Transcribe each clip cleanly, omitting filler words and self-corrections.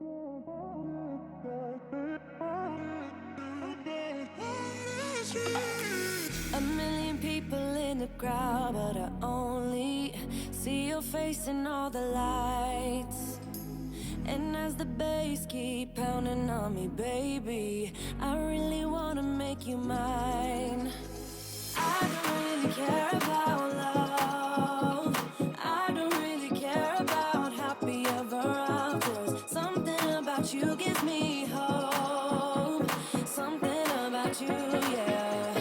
A million people in the crowd, but I only see your face in all the lights. And as the bass keep pounding on me, baby, I really wanna make you mine. I don't really care about love. I don't really care about happy ever afters. Something about you gives me hope. Something about you, yeah.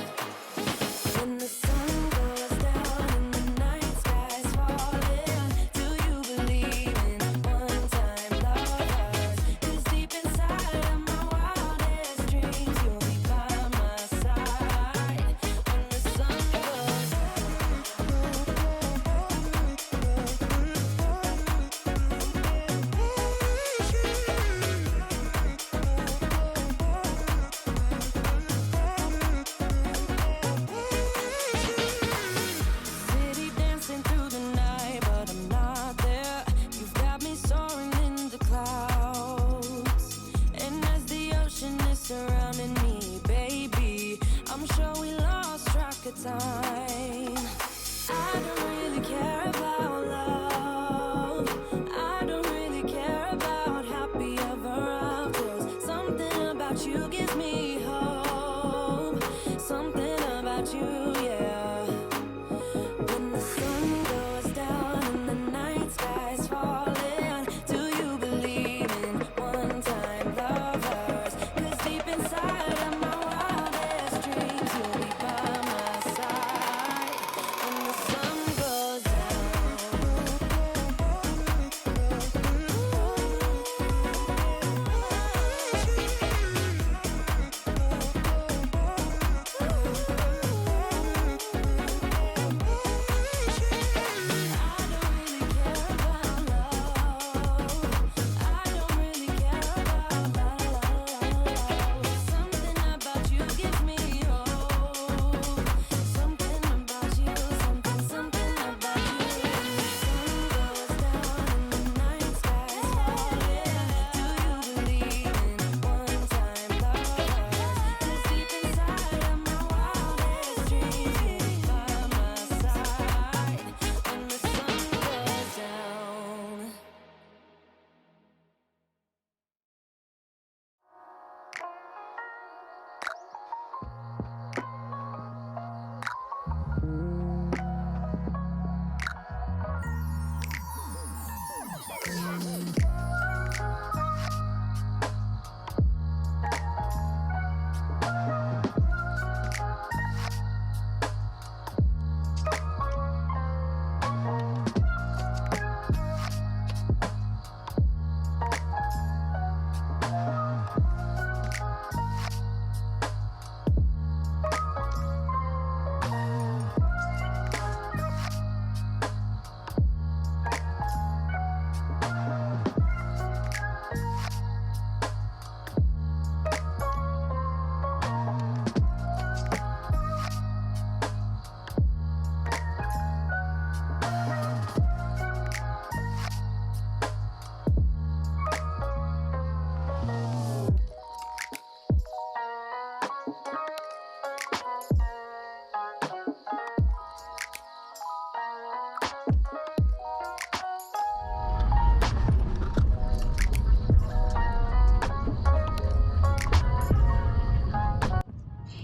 When the sun goes down and the night sky's falling, do you believe in one-time lovers? 'Cause deep inside of my wildest dreams, you'll be by my side. When the sun goes city dancing through the night, but I'm not there. You've got me soaring in the clouds, and as the ocean is surrounding me, baby, I'm sure we lost track of time. I don't really care about love. I don't really care about happy ever afters. Something about you gives me hope. Something about you, yeah. When the sun goes down and the night sky's falling, do you believe in one-time lovers? 'Cause deep inside of my wildest dreams, you'll be by my side. When the sun goes down.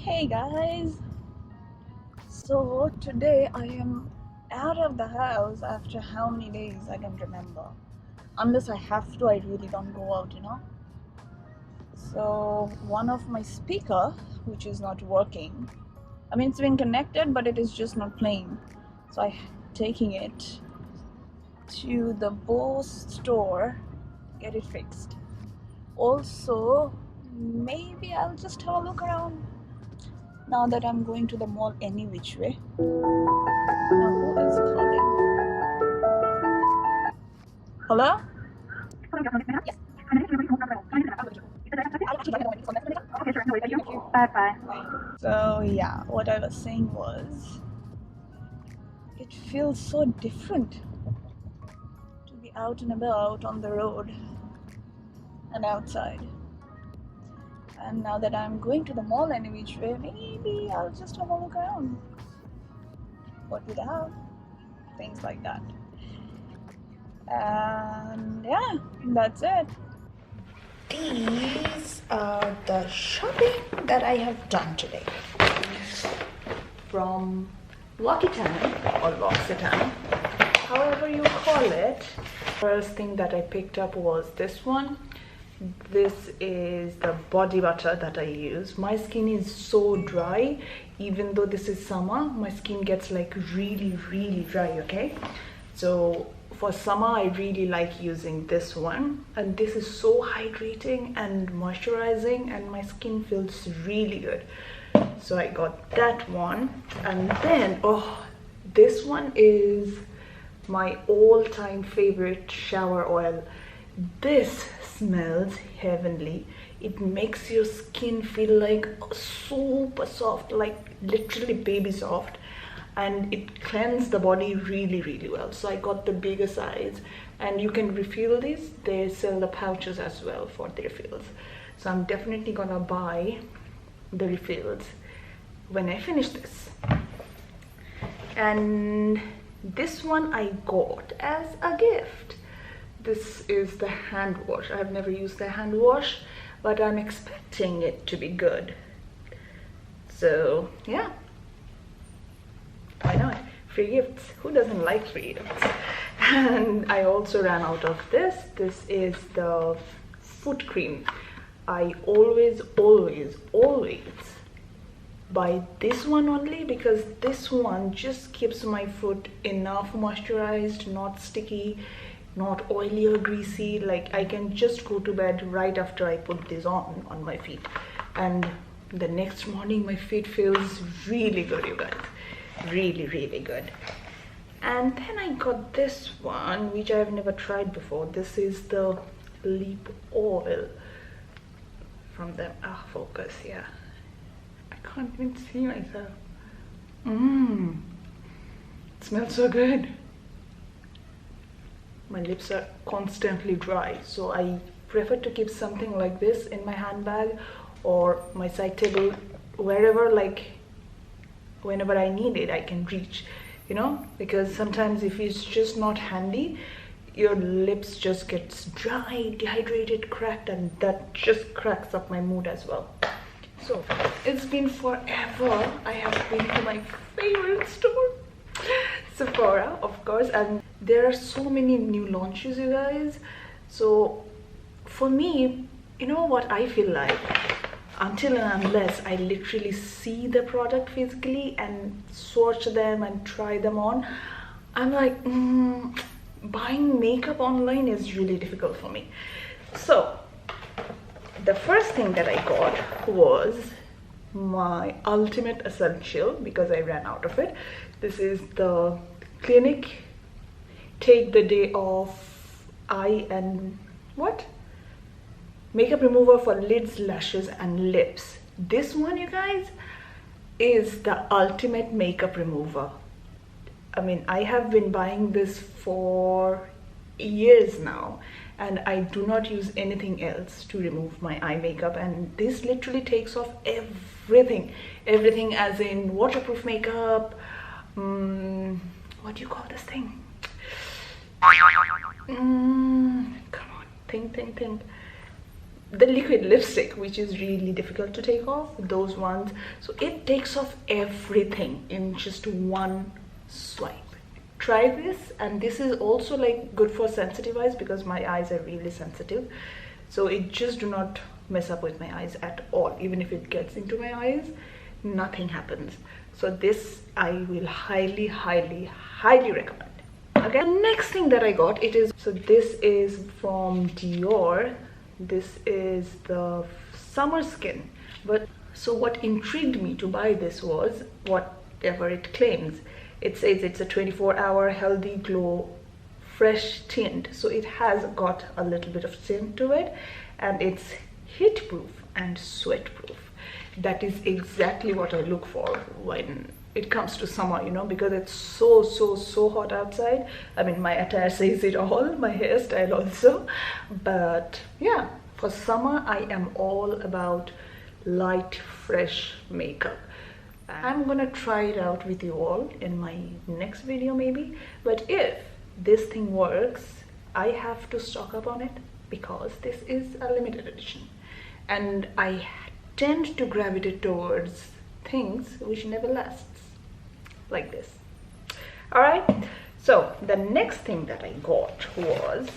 Hey guys, so today I am out of the house after how many days I don't remember. Unless I have to, I really don't go out, you know. So one of my speaker, which is not working, I mean it's been connected but it is just not playing, so I'm taking it to the Bose store, get it fixed. Also, maybe I'll just have a look around now that I'm going to the mall any which way. Now who is calling? Hello? Yes. Bye. So yeah, what I was saying was, it feels so different to be out and about on the road and outside. And now that I'm going to the mall any which way, maybe I'll just have a look around. What do they have? Things like that. And yeah, that's it. These are the shopping that I have done today. From L'Occitane or L'Occitane, however you call it. First thing that I picked up was this one. This is the body butter that I use. My skin is so dry, even though this is summer, my skin gets like really dry, okay? So for summer I really like using this one, and this is so hydrating and moisturizing, and my skin feels really good. So I got that one. And then this one is my all-time favorite shower oil. This smells heavenly. It makes your skin feel like super soft, like literally baby soft, and it cleanses the body really well. So I got the bigger size, and you can refill these. They sell the pouches as well for the refills, so I'm definitely gonna buy the refills when I finish this. And this one I got as a gift. This is the hand wash. I have never used the hand wash, but I'm expecting it to be good. So yeah, why not? Free gifts. Who doesn't like free gifts? And I also ran out of this. This is the foot cream. I always buy this one only, because this one just keeps my foot enough moisturized, not sticky, not oily or greasy. Like I can just go to bed right after I put this on my feet, and the next morning my feet feels really good, you guys. Really good. And then I got this one, which I've never tried before. This is the lip oil from them. Focus, yeah. I can't even see myself. It smells so good. My lips are constantly dry, so I prefer to keep something like this in my handbag or my side table, wherever, like whenever I need it I can reach, you know, because sometimes if it's just not handy, your lips just gets dry, dehydrated, cracked, and that just cracks up my mood as well. So it's been forever I have been to my favorite store, Sephora, of course, and there are so many new launches, you guys. So for me, you know what I feel like, until and unless I literally see the product physically and swatch them and try them on, I'm like, buying makeup online is really difficult for me. So the first thing that I got was my ultimate essential, because I ran out of it. This is the Clinique Take the Day Off Eye and makeup remover for lids, lashes and lips. This one, you guys, is the ultimate makeup remover. I mean, I have been buying this for years now, and I do not use anything else to remove my eye makeup, and this literally takes off everything as in waterproof makeup, what do you call this thing? Come on, think. The liquid lipstick, which is really difficult to take off, those ones. So it takes off everything in just one swipe. Try this, and this is also like good for sensitive eyes, because my eyes are really sensitive, so it just do not mess up with my eyes at all. Even if it gets into my eyes, nothing happens. So this I will highly recommend. Okay, the next thing that I got, this is from Dior. This is the Summer Skin. But so what intrigued me to buy this was whatever it claims. It says it's a 24-hour healthy glow fresh tint, so it has got a little bit of tint to it, and it's heat proof and sweat proof. That is exactly what I look for when it comes to summer, you know, because it's so hot outside. I mean, my attire says it all, my hairstyle also, but yeah, For summer, I am all about light, fresh makeup. I'm gonna try it out with you all in my next video maybe. But if this thing works, I have to stock up on it because this is a limited edition. And I tend to gravitate towards things which never lasts, like this. Alright, so the next thing that I got was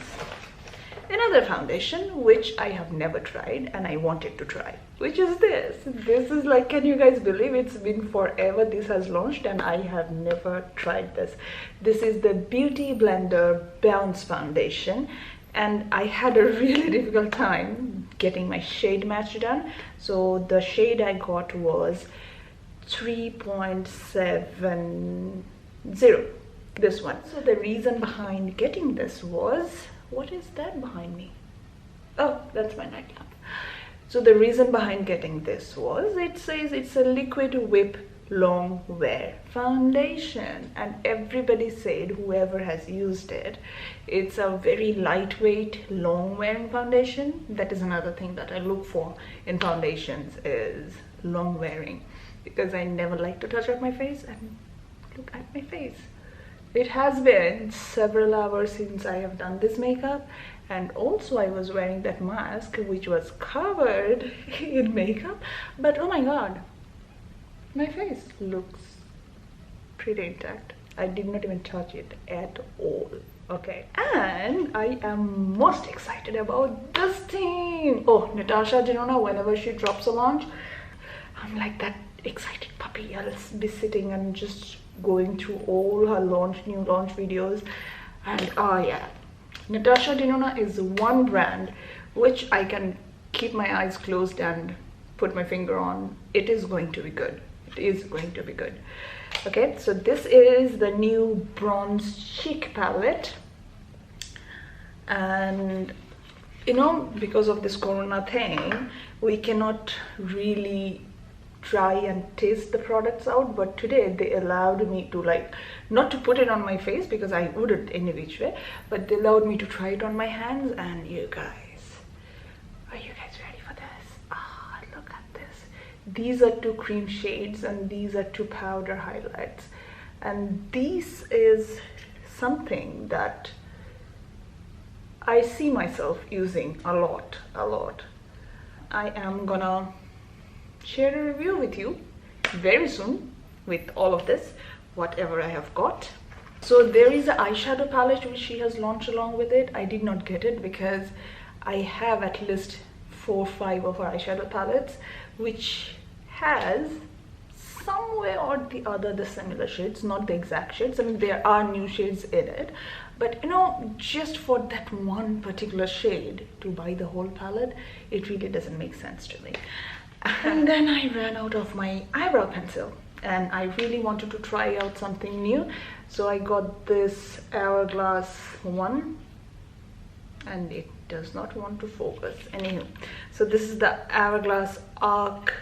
another foundation which I have never tried and I wanted to try, which is this. This is like, can you guys believe it's been forever this has launched and I have never tried this. This is the Beauty Blender Bounce Foundation, and I had a really difficult time getting my shade match done. So the shade I got was 3.70, this one. So the reason behind getting this was, what is that behind me? Oh, that's my night lamp. So the reason behind getting this was, it says it's a liquid whip long wear foundation, and everybody said, whoever has used it, it's a very lightweight long wearing foundation. That is another thing that I look for in foundations, is long wearing, because I never like to touch up my face. And look at my face. It has been several hours since I have done this makeup, and also I was wearing that mask which was covered in makeup, but oh my god, my face looks pretty intact. I did not even touch it at all. Okay, and I am most excited about this thing. Oh, Natasha, DENONA, whenever she drops a launch, I'm like that excited puppy. I'll be sitting and just going through all her new launch videos. And oh yeah, Natasha DENONA is one brand which I can keep my eyes closed and put my finger on. It is going to be good. It is going to be good. Okay, so this is the new Bronze Chic palette, and you know, because of this corona thing, we cannot really try and taste the products out, but today they allowed me to, like, not to put it on my face because I wouldn't any which way, but they allowed me to try it on my hands. And you guys, are you guys ready for this? Ah, look at this. These are 2 cream shades and these are 2 powder highlights, and this is something that I see myself using a lot. I am gonna share a review with you very soon with all of this, whatever I have got. So there is an eyeshadow palette which she has launched along with it. I did not get it because I have at least 4 or 5 of her eyeshadow palettes which has some way or the other the similar shades, not the exact shades. I mean, there are new shades in it, but you know, just for that one particular shade to buy the whole palette, it really doesn't make sense to me. And then I ran out of my eyebrow pencil and I really wanted to try out something new, so I got this Hourglass one, and it does not want to focus. Anywho, so this is the Hourglass Arc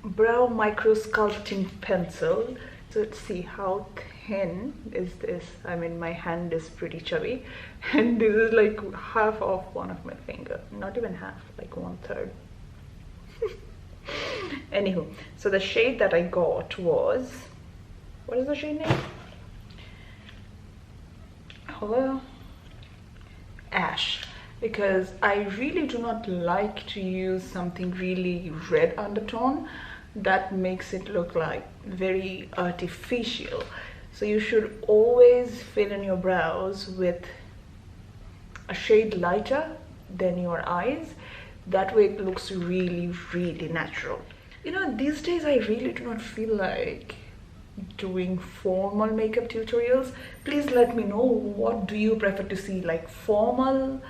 Brow Micro-Sculpting Pencil. So let's see, how thin is this? I mean, my hand is pretty chubby, and this is like half of one of my finger. Not even half, like 1/3. Anywho, so the shade that I got was, what is the shade name? Oh, Ash, because I really do not like to use something really red undertone that makes it look like very artificial. So you should always fill in your brows with a shade lighter than your eyes. That way it looks really, really natural. You know, these days I really do not feel like doing formal makeup tutorials. Please let me know, what do you prefer to see? Like formal,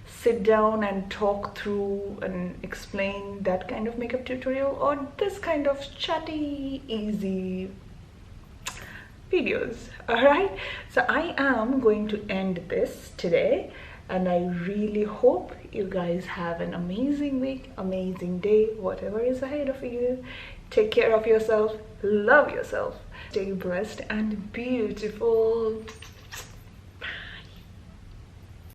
sit down and talk through and explain that kind of makeup tutorial, or this kind of chatty, easy videos? Alright, so I am going to end this today, and I really hope you guys have an amazing week, amazing day, whatever is ahead of you. Take care of yourself, love yourself, stay blessed and beautiful.